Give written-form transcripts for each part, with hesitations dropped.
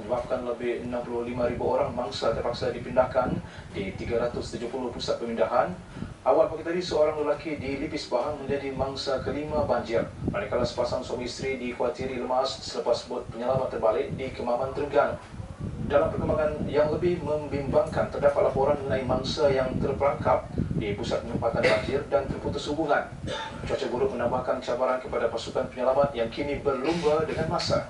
menyebabkan lebih 65,000 orang mangsa terpaksa dipindahkan di 370 pusat pemindahan. Awal pagi tadi, seorang lelaki di Lipis Pahang menjadi mangsa kelima banjir, manakala sepasang suami isteri dikuatiri lemas selepas bot penyelamat terbalik di Kemaman, Terengganu. Dalam perkembangan yang lebih membimbangkan, terdapat laporan mengenai mangsa yang terperangkap di pusat penumpakan banjir dan terputus hubungan. Cuaca buruk menambahkan cabaran kepada pasukan penyelamat yang kini berlumba dengan masa.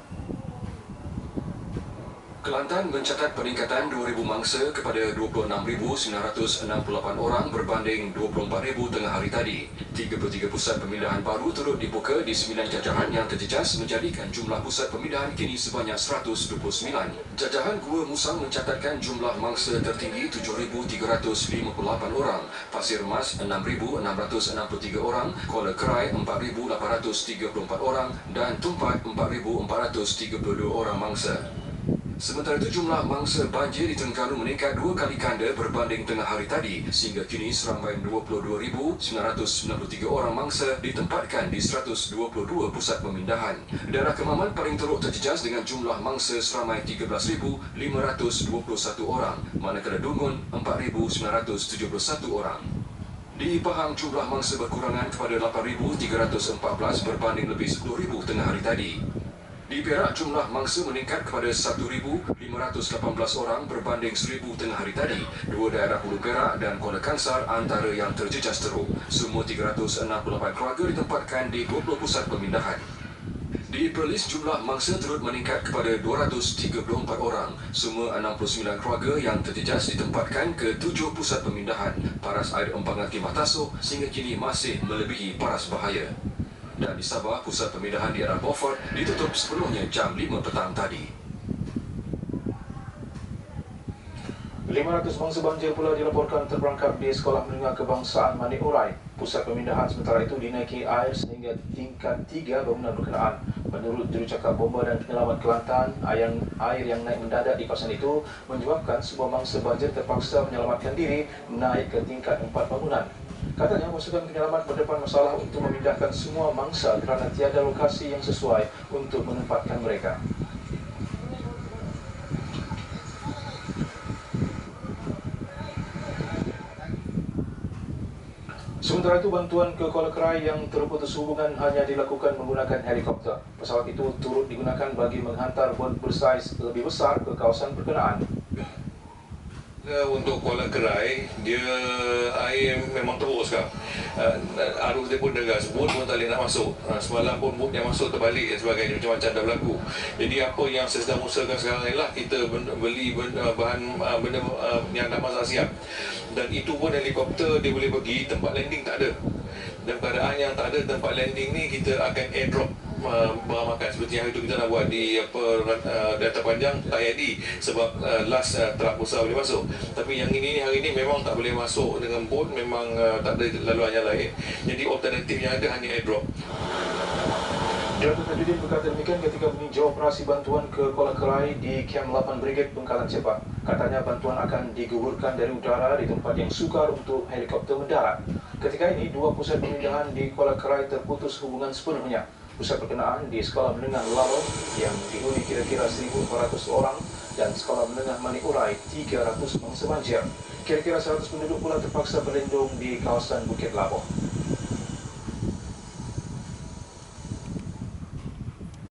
Kelantan mencatat peningkatan 2,000 mangsa kepada 26,968 orang berbanding 24,000 tengah hari tadi. 33 pusat pemindahan baru turut dibuka di 9 jajahan yang terjejas menjadikan jumlah pusat pemindahan kini sebanyak 129. Jajahan Gua Musang mencatatkan jumlah mangsa tertinggi 7,358 orang, Pasir Mas 6,663 orang, Kuala Krai 4,834 orang dan Tumpat 4,432 orang mangsa. Sementara itu, jumlah mangsa banjir di Terengganu meningkat 2 kali ganda berbanding tengah hari tadi, sehingga kini seramai 22,993 orang mangsa ditempatkan di 122 pusat pemindahan. Daerah Kemaman paling teruk terjejas dengan jumlah mangsa seramai 13,521 orang, manakala Dungun 4,971 orang. Di Pahang, jumlah mangsa berkurangan kepada 8,314 berbanding lebih 10,000 tengah hari tadi. Di Perak, jumlah mangsa meningkat kepada 1,518 orang berbanding 1,000 tengah hari tadi. Dua daerah Hulu Perak dan Kuala Kangsar antara yang terjejas teruk. Semua 368 keluarga ditempatkan di 20 pusat pemindahan. Di Perlis, jumlah mangsa turut meningkat kepada 234 orang. Semua 69 keluarga yang terjejas ditempatkan ke 7 pusat pemindahan. Paras air empangan Timah Tasuk sehingga kini masih melebihi paras bahaya. Dan di Sabah, pusat pemindahan di arah Beaufort ditutup sepenuhnya jam 5 petang tadi. 500 mangsa banjir pula dilaporkan terperangkap di Sekolah Menengah Kebangsaan Mani Urai. Pusat pemindahan sementara itu dinaiki air sehingga tingkat 3 bangunan berkenaan. Menurut jurucakap Bomba dan Penyelamat Kelantan, air yang naik mendadak di kawasan itu menyebabkan sebuah mangsa banjir terpaksa menyelamatkan diri naik ke tingkat 4 bangunan. Katanya, pasukan penyelamat berdepan masalah untuk memindahkan semua mangsa kerana tiada lokasi yang sesuai untuk menempatkan mereka. Sementara itu, bantuan ke Kuala Krai yang terputus hubungan hanya dilakukan menggunakan helikopter. Pesawat itu turut digunakan bagi menghantar bot bersaiz lebih besar ke kawasan berkenaan. Untuk Kuala Krai, dia air memang teruk sekarang. Arus dia pun deras, bot pun tak boleh nak masuk. Semalam pun bot yang masuk terbalik dan sebagainya, macam-macam dah berlaku. Jadi apa yang saya sedang usahakan sekarang ialah kita beli bahan benda yang dah masak siap. Dan itu pun helikopter dia boleh pergi, tempat landing tak ada. Dan keadaan yang tak ada tempat landing ni, kita akan airdrop barang makan seperti yang itu kita nak buat di data panjang tak jadi sebab last truk besar boleh masuk. Tapi yang ini hari ini memang tak boleh masuk dengan bot, memang tak ada laluan yang lain. Jadi alternatif yang ada hanya airdrop. Datuk Tajuddin berkata demikian ketika meninjau operasi bantuan ke Kuala Krai di Kem 8 Brigade Bengkalan Cepak. Katanya bantuan akan digugurkan dari udara di tempat yang sukar untuk helikopter mendarat. Ketika ini, 2 pusat pemindahan di Kuala Krai terputus hubungan sepenuhnya. Pusat berkenaan di Sekolah Menengah Lalong yang dihuni kira-kira 1,400 orang dan Sekolah Menengah Mani Urai 300 mangsa banjir. Kira-kira 100 penduduk pula terpaksa berlindung di kawasan Bukit Labuh.